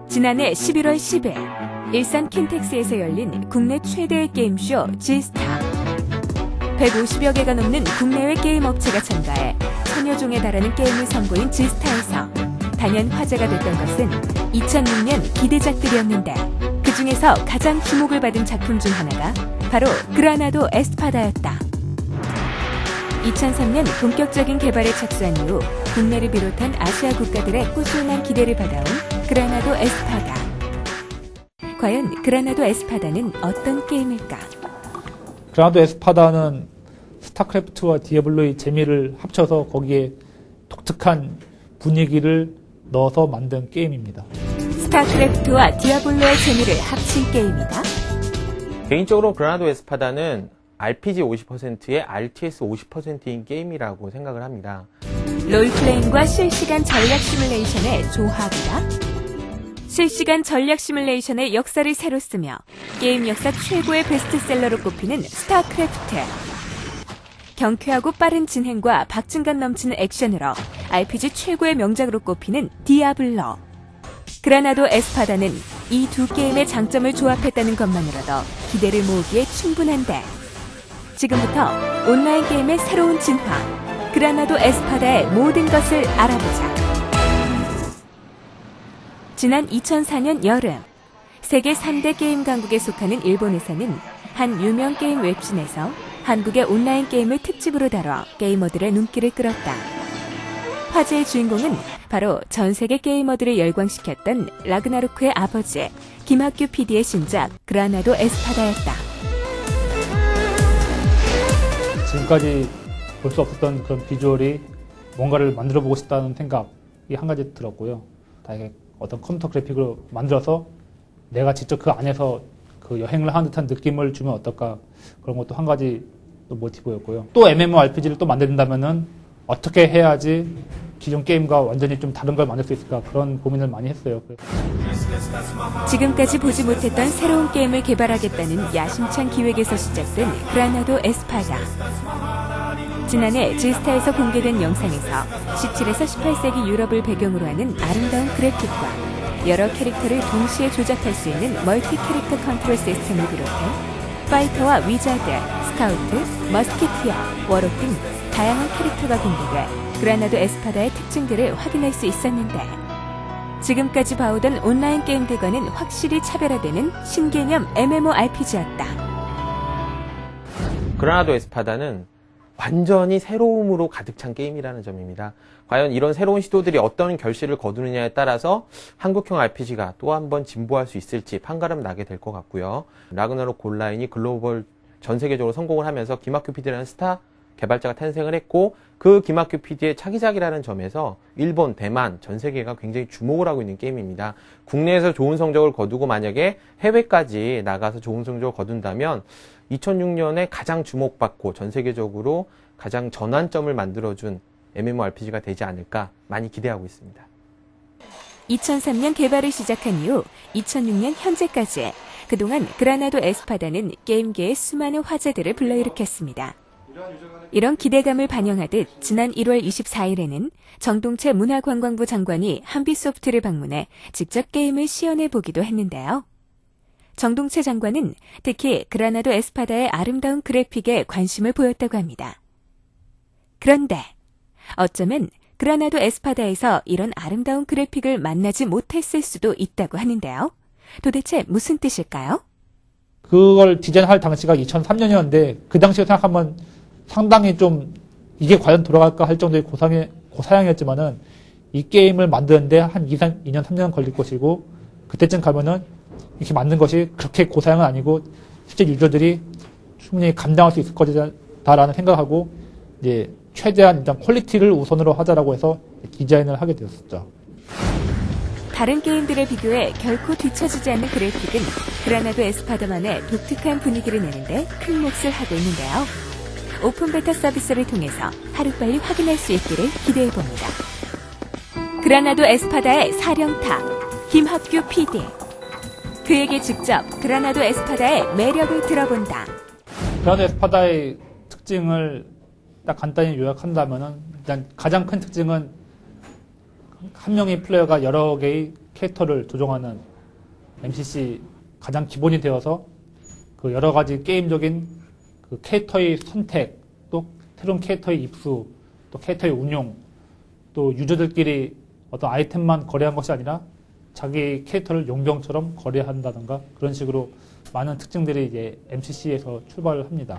지난해 11월 10일 일산 킨텍스에서 열린 국내 최대의 게임쇼 G스타. 150여 개가 넘는 국내외 게임 업체가 참가해 1000여 종에 달하는 게임을 선보인 G스타에서 단연 화제가 됐던 것은 2006년 기대작들이었는데 그 중에서 가장 주목을 받은 작품 중 하나가 바로 그라나도 에스파다였다. 2003년 본격적인 개발에 착수한 이후 국내를 비롯한 아시아 국가들의 꾸준한 기대를 받아온 그라나도 에스파다. 과연 그라나도 에스파다는 어떤 게임일까? 그라나도 에스파다는 스타크래프트와 디아블로의 재미를 합쳐서 거기에 독특한 분위기를 넣어서 만든 게임입니다. 스타크래프트와 디아블로의 재미를 합친 게임이다. 개인적으로 그라나도 에스파다는 RPG 50%에 RTS 50%인 게임이라고 생각을 합니다. 롤플레잉과 실시간 전략 시뮬레이션의 조합이다. 실시간 전략 시뮬레이션의 역사를 새로 쓰며 게임 역사 최고의 베스트셀러로 꼽히는 스타크래프트. 경쾌하고 빠른 진행과 박진감 넘치는 액션으로 RPG 최고의 명작으로 꼽히는 디아블로. 그라나도 에스파다는 이 두 게임의 장점을 조합했다는 것만으로도 기대를 모으기에 충분한데 지금부터 온라인 게임의 새로운 진화, 그라나도 에스파다의 모든 것을 알아보자. 지난 2004년 여름, 세계 3대 게임 강국에 속하는 일본에서는 한 유명 게임 웹진에서 한국의 온라인 게임을 특집으로 다뤄 게이머들의 눈길을 끌었다. 화제의 주인공은 바로 전 세계 게이머들을 열광시켰던 라그나로크의 아버지, 김학규 PD의 신작 그라나도 에스파다였다. 지금까지 볼 수 없었던 그런 비주얼이 뭔가를 만들어보고 싶다는 생각이 한 가지 들었고요. 다행히 어떤 컴퓨터 그래픽으로 만들어서 내가 직접 그 안에서 그 여행을 하는 듯한 느낌을 주면 어떨까, 그런 것도 한 가지 또 모티브였고요. 또 MMORPG를 또 만든다면은 어떻게 해야지 기존 게임과 완전히 좀 다른 걸 만들 수 있을까, 그런 고민을 많이 했어요. 지금까지 보지 못했던 새로운 게임을 개발하겠다는 야심찬 기획에서 시작된 그라나도 에스파다. 지난해 G스타에서 공개된 영상에서 17에서 18세기 유럽을 배경으로 하는 아름다운 그래픽과 여러 캐릭터를 동시에 조작할 수 있는 멀티 캐릭터 컨트롤 시스템을 비롯해 파이터와 위자드, 스카우트, 머스키티어, 워록 등 다양한 캐릭터가 공개돼 그라나도 에스파다의 특징들을 확인할 수 있었는데 지금까지 봐오던 온라인 게임들과는 확실히 차별화되는 신개념 MMORPG였다. 그라나도 에스파다는 완전히 새로움으로 가득 찬 게임이라는 점입니다. 과연 이런 새로운 시도들이 어떤 결실을 거두느냐에 따라서 한국형 RPG가 또 한 번 진보할 수 있을지 판가름 나게 될 것 같고요. 라그나로크 온라인이 글로벌 전 세계적으로 성공을 하면서 김학규 PD라는 스타 개발자가 탄생을 했고 그 김학규 PD의 차기작이라는 점에서 일본, 대만, 전 세계가 굉장히 주목을 하고 있는 게임입니다. 국내에서 좋은 성적을 거두고 만약에 해외까지 나가서 좋은 성적을 거둔다면 2006년에 가장 주목받고 전 세계적으로 가장 전환점을 만들어준 MMORPG가 되지 않을까 많이 기대하고 있습니다. 2003년 개발을 시작한 이후 2006년 현재까지 그동안 그라나도 에스파다는 게임계의 수많은 화제들을 불러일으켰습니다. 이런 기대감을 반영하듯 지난 1월 24일에는 정동채 문화관광부 장관이 한빛소프트를 방문해 직접 게임을 시연해보기도 했는데요. 정동채 장관은 특히 그라나도 에스파다의 아름다운 그래픽에 관심을 보였다고 합니다. 그런데 어쩌면 그라나도 에스파다에서 이런 아름다운 그래픽을 만나지 못했을 수도 있다고 하는데요. 도대체 무슨 뜻일까요? 그걸 디자인할 당시가 2003년이었는데 그 당시에 생각하면 상당히 좀 이게 과연 돌아갈까 할 정도의 고사양이었지만은 이 게임을 만드는데 한 2년, 3년 걸릴 것이고 그때쯤 가면은 이렇게 만든 것이 그렇게 고사양은 아니고 실제 유저들이 충분히 감당할 수 있을 것이다라는 생각하고 이제 최대한 일단 퀄리티를 우선으로 하자라고 해서 디자인을 하게 되었었죠. 다른 게임들에 비교해 결코 뒤처지지 않는 그래픽은 그라나도 에스파다만의 독특한 분위기를 내는데 큰 몫을 하고 있는데요. 오픈 베타 서비스를 통해서 하루빨리 확인할 수 있기를 기대해봅니다. 그라나도 에스파다의 사령탑, 김학규 PD. 그에게 직접 그라나도 에스파다의 매력을 들어본다. 그라나도 에스파다의 특징을 딱 간단히 요약한다면은 일단 가장 큰 특징은 한 명의 플레이어가 여러 개의 캐릭터를 조종하는 MCC 가장 기본이 되어서 그 여러 가지 게임적인 그 캐릭터의 선택, 또 새로운 캐릭터의 입수, 또 캐릭터의 운용, 또 유저들끼리 어떤 아이템만 거래한 것이 아니라 자기 캐릭터를 용병처럼 거래한다든가 그런 식으로 많은 특징들이 이제 MCC에서 출발을 합니다.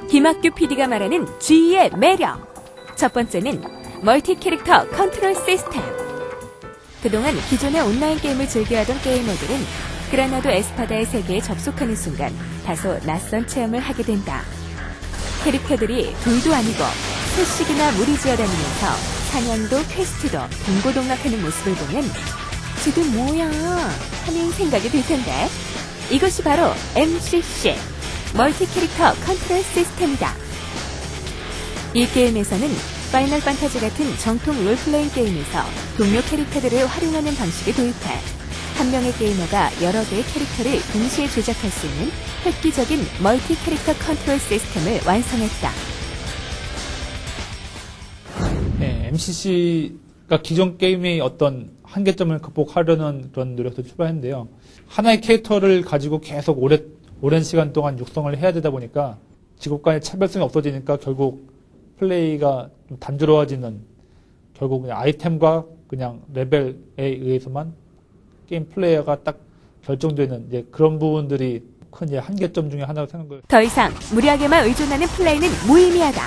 김학규 PD가 말하는 G의 매력. 첫 번째는 멀티 캐릭터 컨트롤 시스템. 그동안 기존의 온라인 게임을 즐겨하던 게이머들은 그라나도 에스파다의 세계에 접속하는 순간 다소 낯선 체험을 하게 된다. 캐릭터들이 둘도 아니고 셋씩이나 무리지어 다니면서 사냥도 퀘스트도 동고동락하는 모습을 보면 지금 뭐야 하는 생각이 들 텐데 이것이 바로 MCC 멀티 캐릭터 컨트롤 시스템이다. 이 게임에서는 파이널 판타지 같은 정통 롤플레잉 게임에서 동료 캐릭터들을 활용하는 방식을 도입해 한 명의 게이머가 여러 개의 캐릭터를 동시에 조작할 수 있는 획기적인 멀티 캐릭터 컨트롤 시스템을 완성했다. 네, MCC가 기존 게임의 어떤 한계점을 극복하려는 그런 노력도 출발했는데요. 하나의 캐릭터를 가지고 계속 오랜 시간 동안 육성을 해야 되다 보니까 직업 간의 차별성이 없어지니까 결국 플레이가 좀 단조로워지는, 결국 그냥 아이템과 그냥 레벨에 의해서만 게임 플레이어가 딱 결정되는 이제 그런 부분들이 큰 이제 한계점 중에 하나로 생각을. 더 이상 무리하게만 의존하는 플레이는 무의미하다.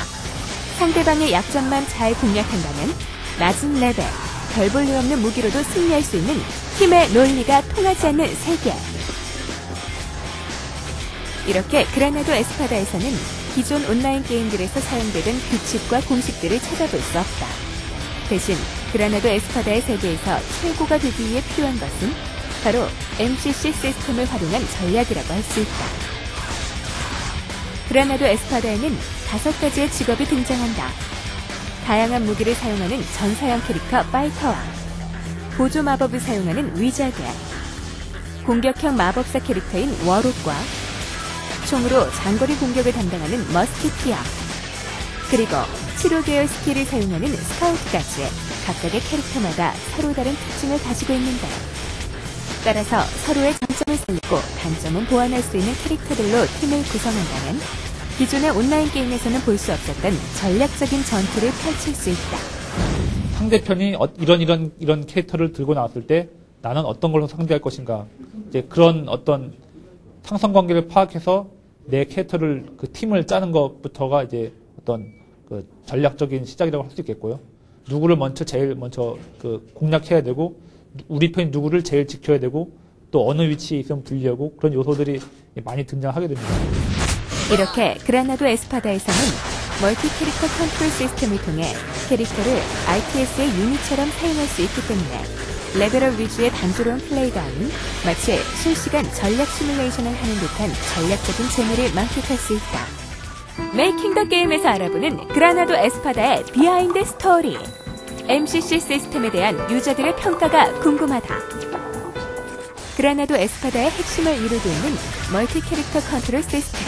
상대방의 약점만 잘 공략한다면 낮은 레벨, 별 볼 일 없는 무기로도 승리할 수 있는 힘의 논리가 통하지 않는 세계. 이렇게 그라나도 에스파다에서는 기존 온라인 게임들에서 사용되던 규칙과 공식들을 찾아볼 수 없다. 대신 그라나도 에스파다의 세계에서 최고가 되기 위해 필요한 것은 바로 MCC 시스템을 활용한 전략이라고 할 수 있다. 그라나도 에스파다에는 5가지의 직업이 등장한다. 다양한 무기를 사용하는 전사형 캐릭터 파이터와 보조 마법을 사용하는 위자드, 공격형 마법사 캐릭터인 워록과 총으로 장거리 공격을 담당하는 머스키티어, 그리고 치료 계열 스킬을 사용하는 스카우트까지 각각의 캐릭터마다 서로 다른 특징을 가지고 있는데 따라서 서로의 장점을 살리고 단점은 보완할 수 있는 캐릭터들로 팀을 구성한다면 기존의 온라인 게임에서는 볼 수 없었던 전략적인 전투를 펼칠 수 있다. 상대편이 이런 캐릭터를 들고 나왔을 때 나는 어떤 걸로 상대할 것인가, 이제 그런 어떤 상성관계를 파악해서 내 캐릭터를 그 팀을 짜는 것부터가 이제 어떤 그 전략적인 시작이라고 할 수 있겠고요. 누구를 제일 먼저 그 공략해야 되고, 우리 편이 누구를 제일 지켜야 되고, 또 어느 위치에 있으면 불리하고, 그런 요소들이 많이 등장하게 됩니다. 이렇게 그라나도 에스파다에서는 멀티 캐릭터 컨트롤 시스템을 통해 캐릭터를 RTS의 유닛처럼 사용할 수 있기 때문에 레벨업 위주의 단조로운 플레이가 아닌 마치 실시간 전략 시뮬레이션을 하는 듯한 전략적인 재미를 만끽할 수 있다. 메이킹 더 게임에서 알아보는 그라나도 에스파다의 비하인드 스토리. MCC 시스템에 대한 유저들의 평가가 궁금하다. 그라나도 에스파다의 핵심을 이루고 있는 멀티 캐릭터 컨트롤 시스템.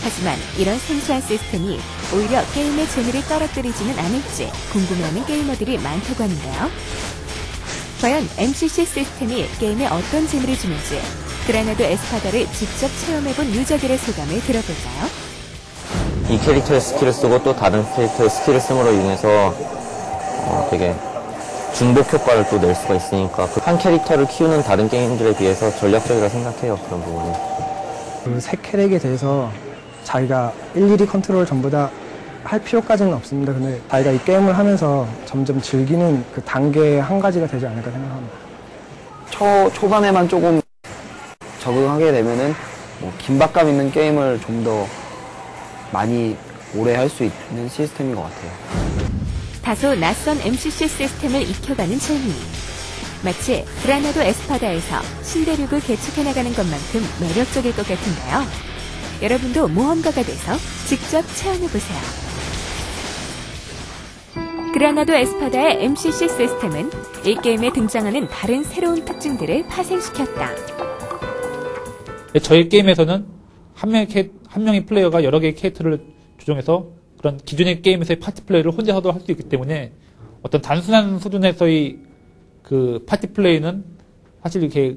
하지만 이런 생소한 시스템이 오히려 게임의 재미를 떨어뜨리지는 않을지 궁금해하는 게이머들이 많다고 하는데요. 과연 MCC 시스템이 게임에 어떤 재미를 주는지 그라나도 에스파다를 직접 체험해본 유저들의 소감을 들어볼까요? 이 캐릭터의 스킬을 쓰고 또 다른 캐릭터의 스킬을 씀으로 인해서 되게 중복 효과를 또 낼 수가 있으니까 한 캐릭터를 키우는 다른 게임들에 비해서 전략적이라 생각해요. 그런 부분이. 그 새 캐릭에 대해서 자기가 일일이 컨트롤을 전부 다 할 필요까지는 없습니다. 근데 자기가 이 게임을 하면서 점점 즐기는 그 단계의 한 가지가 되지 않을까 생각합니다. 초반에만 조금 적응하게 되면은 긴박감 있는 게임을 좀 더 많이 오래 할 수 있는 시스템인 것 같아요. 다소 낯선 MCC 시스템을 익혀가는 재미. 마치 그라나도 에스파다에서 신대륙을 개척해 나가는 것만큼 매력적일 것 같은데요. 여러분도 모험가가 돼서 직접 체험해보세요. 그라나도 에스파다의 MCC 시스템은 이 게임에 등장하는 다른 새로운 특징들을 파생시켰다. 저희 게임에서는 한 명의 플레이어가 여러 개의 캐릭터를 조정해서 그런 기존의 게임에서의 파티 플레이를 혼자서도 할 수 있기 때문에 어떤 단순한 수준에서의 그 파티 플레이는 사실 이렇게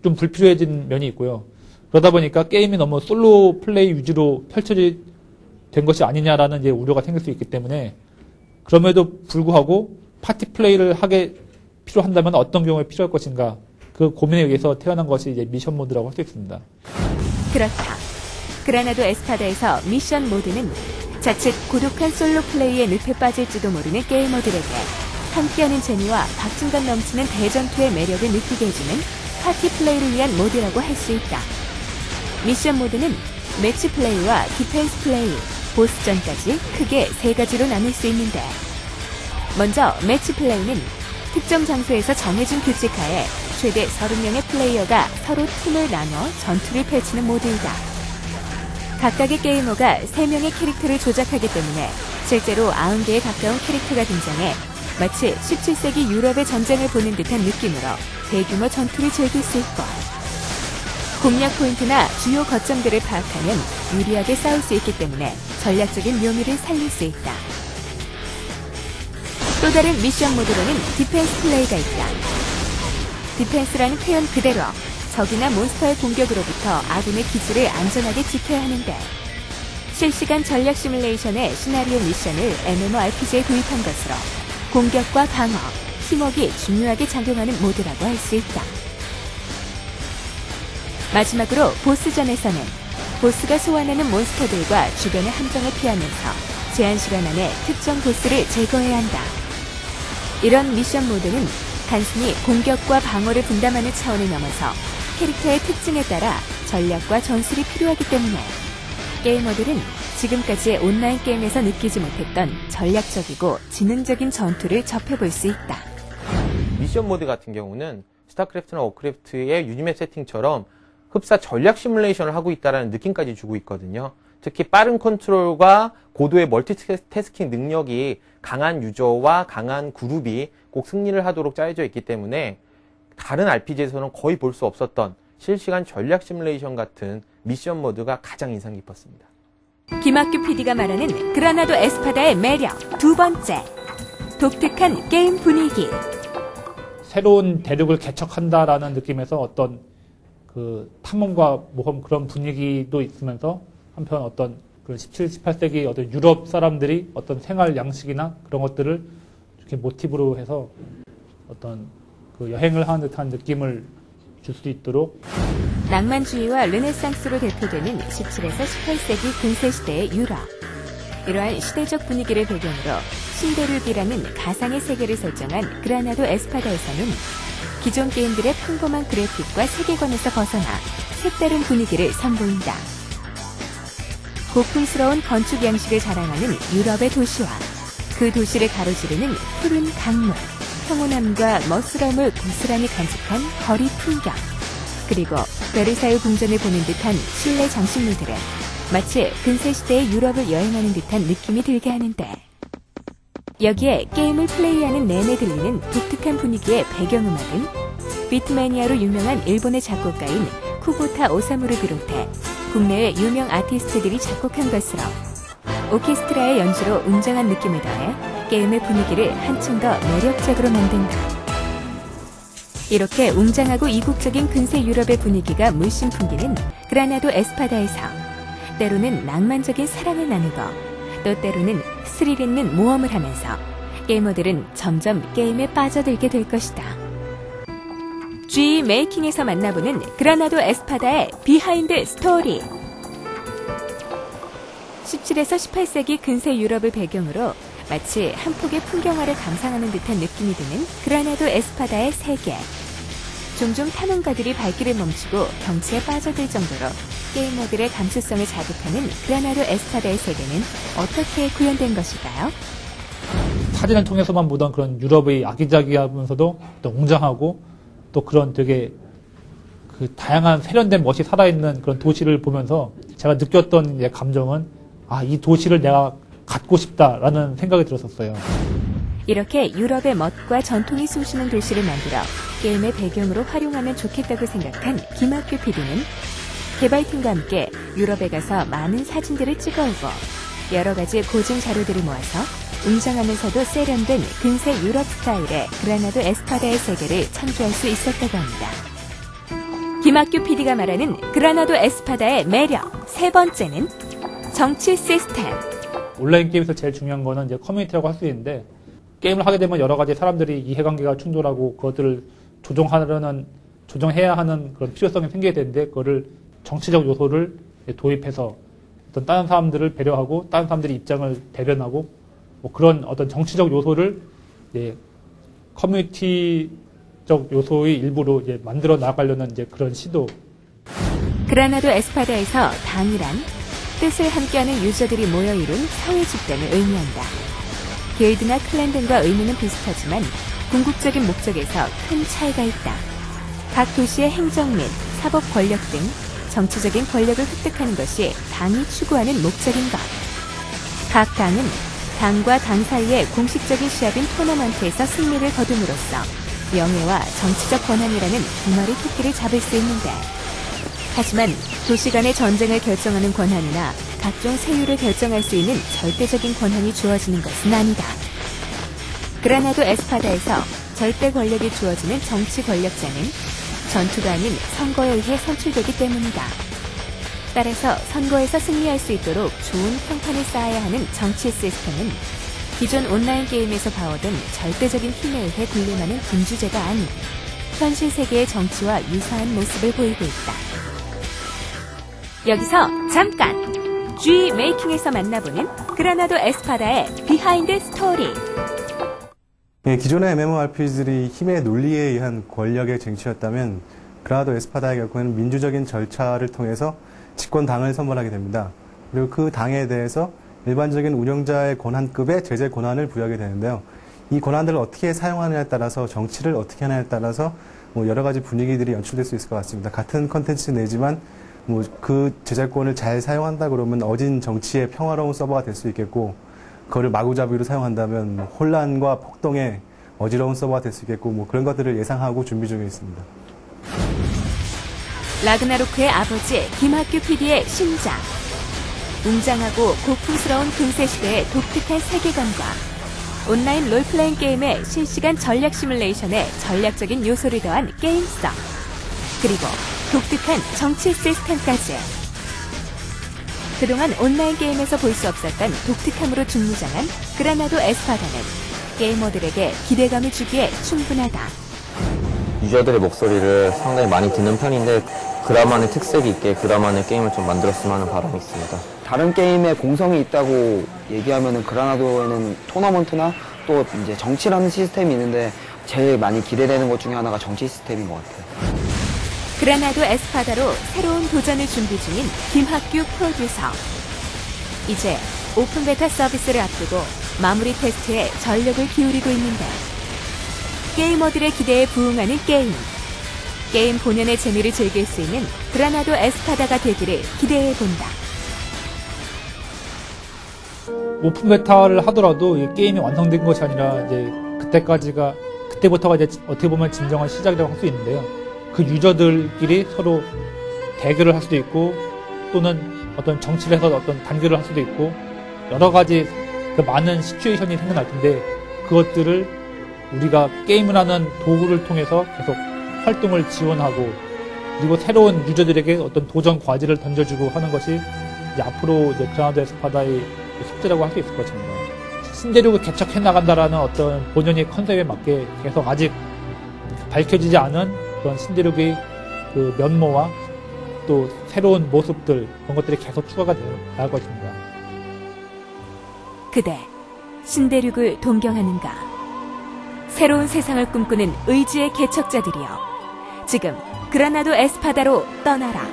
좀 불필요해진 면이 있고요. 그러다 보니까 게임이 너무 솔로 플레이 위주로 펼쳐진 것이 아니냐라는 이제 우려가 생길 수 있기 때문에 그럼에도 불구하고 파티 플레이를 하게 필요한다면 어떤 경우에 필요할 것인가 그 고민에 의해서 태어난 것이 이제 미션 모드라고 할 수 있습니다. 그렇다. 그라나도 에스파다에서 미션 모드는 자칫 고독한 솔로 플레이의 늪에 빠질지도 모르는 게이머들에게 함께하는 재미와 박진감 넘치는 대전투의 매력을 느끼게 해주는 파티 플레이를 위한 모드라고 할 수 있다. 미션 모드는 매치 플레이와 디펜스 플레이, 보스전까지 크게 세 가지로 나눌 수 있는데, 먼저 매치 플레이는 특정 장소에서 정해진 규칙하에 최대 30명의 플레이어가 서로 팀을 나눠 전투를 펼치는 모드이다. 각각의 게이머가 3명의 캐릭터를 조작하기 때문에 실제로 90개에 가까운 캐릭터가 등장해 마치 17세기 유럽의 전쟁을 보는 듯한 느낌으로 대규모 전투를 즐길 수 있고, 공략 포인트나 주요 거점들을 파악하면 유리하게 싸울 수 있기 때문에 전략적인 묘미를 살릴 수 있다. 또 다른 미션 모드로는 디펜스 플레이가 있다. 디펜스라는 표현 그대로 적이나 몬스터의 공격으로부터 아군의 기지를 안전하게 지켜야 하는데, 실시간 전략 시뮬레이션의 시나리오 미션을 MMORPG에 도입한 것으로 공격과 방어, 팀워크가 중요하게 작용하는 모드라고 할 수 있다. 마지막으로 보스전에서는 보스가 소환하는 몬스터들과 주변의 함정을 피하면서 제한 시간 안에 특정 보스를 제거해야 한다. 이런 미션 모드는 단순히 공격과 방어를 분담하는 차원을 넘어서 캐릭터의 특징에 따라 전략과 전술이 필요하기 때문에 게이머들은 지금까지의 온라인 게임에서 느끼지 못했던 전략적이고 지능적인 전투를 접해볼 수 있다. 미션 모드 같은 경우는 스타크래프트나 워크래프트의 유니맵 세팅처럼 흡사 전략 시뮬레이션을 하고 있다는 느낌까지 주고 있거든요. 특히 빠른 컨트롤과 고도의 멀티태스킹 능력이 강한 유저와 강한 그룹이 꼭 승리를 하도록 짜여져 있기 때문에 다른 RPG에서는 거의 볼 수 없었던 실시간 전략 시뮬레이션 같은 미션 모드가 가장 인상 깊었습니다. 김학규 PD가 말하는 그라나도 에스파다의 매력 두 번째, 독특한 게임 분위기. 새로운 대륙을 개척한다라는 느낌에서 어떤 그 탐험과 모험 그런 분위기도 있으면서 한편 어떤 그 17, 18세기 어떤 유럽 사람들이 어떤 생활 양식이나 그런 것들을 이렇게 모티브로 해서 어떤 그 여행을 하는 듯한 느낌을 줄 수 있도록, 낭만주의와 르네상스로 대표되는 17에서 18세기 근세시대의 유럽. 이러한 시대적 분위기를 배경으로 신대륙이라는 가상의 세계를 설정한 그라나도 에스파다에서는 기존 게임들의 평범한 그래픽과 세계관에서 벗어나 색다른 분위기를 선보인다. 고풍스러운 건축 양식을 자랑하는 유럽의 도시와 그 도시를 가로지르는 푸른 강물, 평온함과 멋스러움을 고스란히 간직한 거리 풍경, 그리고 베르사유 궁전을 보는 듯한 실내 장식물들은 마치 근세시대의 유럽을 여행하는 듯한 느낌이 들게 하는데, 여기에 게임을 플레이하는 내내 들리는 독특한 분위기의 배경음악은 비트매니아로 유명한 일본의 작곡가인 쿠보타 오사무를 비롯해 국내의 유명 아티스트들이 작곡한 것으로 오케스트라의 연주로 웅장한 느낌을 더해 게임의 분위기를 한층 더 매력적으로 만든다. 이렇게 웅장하고 이국적인 근세 유럽의 분위기가 물씬 풍기는 그라나도 에스파다에서 때로는 낭만적인 사랑을 나누고 또 때로는 스릴 있는 모험을 하면서 게이머들은 점점 게임에 빠져들게 될 것이다. G 메이킹에서 만나보는 그라나도 에스파다의 비하인드 스토리. 17에서 18세기 근세 유럽을 배경으로 마치 한 폭의 풍경화를 감상하는 듯한 느낌이 드는 그라나도 에스파다의 세계. 종종 탐험가들이 발길을 멈추고 경치에 빠져들 정도로 게이머들의 감수성을 자극하는 그라나도 에스파다의 세계는 어떻게 구현된 것일까요? 사진을 통해서만 보던 그런 유럽의 아기자기하면서도 또 웅장하고 또 그런 되게 그 다양한 세련된 멋이 살아있는 그런 도시를 보면서 제가 느꼈던 이제 감정은, 아, 이 도시를 내가 갖고 싶다라는 생각이 들었었어요. 이렇게 유럽의 멋과 전통이 숨쉬는 도시를 만들어 게임의 배경으로 활용하면 좋겠다고 생각한 김학규 PD는 개발팀과 함께 유럽에 가서 많은 사진들을 찍어오고 여러 가지 고증 자료들을 모아서 웅장하면서도 세련된 근세 유럽 스타일의 그라나도 에스파다의 세계를 창조할 수 있었다고 합니다. 김학규 PD가 말하는 그라나도 에스파다의 매력 세 번째는 정치 시스템. 온라인 게임에서 제일 중요한 거는 이제 커뮤니티라고 할 수 있는데, 게임을 하게 되면 여러 가지 사람들이 이해관계가 충돌하고 그것들을 조정해야 하는 그런 필요성이 생기게 되는데, 그거를 정치적 요소를 도입해서 어떤 다른 사람들을 배려하고 다른 사람들의 입장을 대변하고 뭐 그런 어떤 정치적 요소를 이제 커뮤니티적 요소의 일부로 이제 만들어 나가려는 이제 그런 시도. 그라나도 에스파다에서 당이란 뜻을 함께하는 유저들이 모여 이룬 사회 집단을 의미한다. 길드나 클랜 등과 의미는 비슷하지만 궁극적인 목적에서 큰 차이가 있다. 각 도시의 행정 및 사법 권력 등 정치적인 권력을 획득하는 것이 당이 추구하는 목적인 것. 각 당은 당과 당 사이의 공식적인 시합인 토너먼트에서 승리를 거둠으로써 명예와 정치적 권한이라는 두 마리 토끼를 잡을 수 있는데, 하지만 도시 간의 전쟁을 결정하는 권한이나 각종 세율을 결정할 수 있는 절대적인 권한이 주어지는 것은 아니다. 그라나도 에스파다에서 절대 권력이 주어지는 정치 권력자는 전투가 아닌 선거에 의해 선출되기 때문이다. 따라서 선거에서 승리할 수 있도록 좋은 평판을 쌓아야 하는 정치 시스템은 기존 온라인 게임에서 봐오던 절대적인 힘에 의해 군림하는 군주제가 아닌 현실 세계의 정치와 유사한 모습을 보이고 있다. 여기서 잠깐! G 메이킹에서 만나보는 그라나도 에스파다의 비하인드 스토리. 기존의 MMORPG들이 힘의 논리에 의한 권력의 쟁취였다면 그라나도 에스파다의 경우에는 민주적인 절차를 통해서 집권당을 선발하게 됩니다. 그리고 그 당에 대해서 일반적인 운영자의 권한급의 제재 권한을 부여하게 되는데요. 이 권한들을 어떻게 사용하느냐에 따라서, 정치를 어떻게 하느냐에 따라서 여러 가지 분위기들이 연출될 수 있을 것 같습니다. 같은 컨텐츠 내지만 그 제재권을 잘 사용한다 그러면 어진 정치의 평화로운 서버가 될 수 있겠고, 그거를 마구잡이로 사용한다면 혼란과 폭동의 어지러운 서버가 될 수 있겠고, 그런 것들을 예상하고 준비 중에 있습니다. 라그나로크의 아버지 김학규 PD의 신작. 웅장하고 고풍스러운 근세시대의 독특한 세계관과 온라인 롤플레잉 게임의 실시간 전략 시뮬레이션에 전략적인 요소를 더한 게임성, 그리고 독특한 정치 시스템까지. 그동안 온라인 게임에서 볼 수 없었던 독특함으로 중무장한 그라나도 에스파다는 게이머들에게 기대감을 주기에 충분하다. 유저들의 목소리를 상당히 많이 듣는 편인데 그라만의 특색이 있게 그라만의 게임을 좀 만들었으면 하는 바람이 있습니다. 다른 게임에 공성이 있다고 얘기하면은 그라나도에는 토너먼트나 또 이제 정치라는 시스템이 있는데 제일 많이 기대되는 것 중에 하나가 정치 시스템인 것 같아요. 그라나도 에스파다로 새로운 도전을 준비 중인 김학규 프로듀서. 이제 오픈 베타 서비스를 앞두고 마무리 테스트에 전력을 기울이고 있는데, 게이머들의 기대에 부응하는 게임 본연의 재미를 즐길 수 있는 그라나도 에스파다가 되기를 기대해본다. 오픈 베타를 하더라도 이 게임이 완성된 것이 아니라 이제 그때부터가 이제 어떻게 보면 진정한 시작이라고 할 수 있는데요. 그 유저들끼리 서로 대결을 할 수도 있고, 또는 어떤 정치를 해서 어떤 단결을 할 수도 있고, 여러 가지 그 많은 시츄에이션이 생겨날 텐데, 그것들을 우리가 게임을 하는 도구를 통해서 계속 활동을 지원하고, 그리고 새로운 유저들에게 어떤 도전 과제를 던져주고 하는 것이 이제 앞으로 이제 그라나도 에스파다의 숙제라고 할 수 있을 것입니다. 신대륙을 개척해 나간다라는 어떤 본연의 컨셉에 맞게 계속 아직 밝혀지지 않은 그런 신대륙의 그 면모와 또 새로운 모습들, 그런 것들이 계속 추가가 나갈 것입니다. 그대, 신대륙을 동경하는가? 새로운 세상을 꿈꾸는 의지의 개척자들이여, 지금 그라나도 에스파다로 떠나라.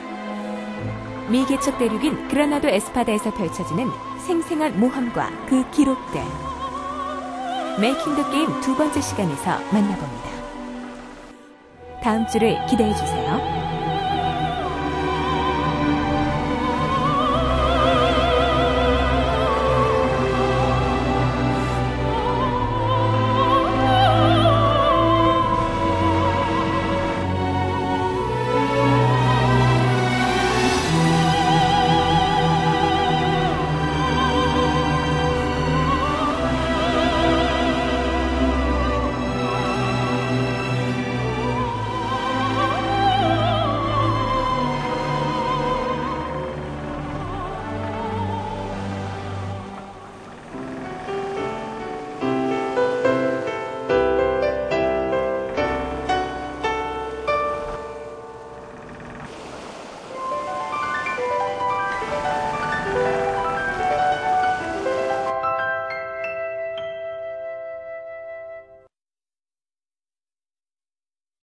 미개척 대륙인 그라나도 에스파다에서 펼쳐지는 생생한 모험과 그 기록들. 메이킹 더 게임 두 번째 시간에서 만나봅니다. 다음 주를 기대해 주세요.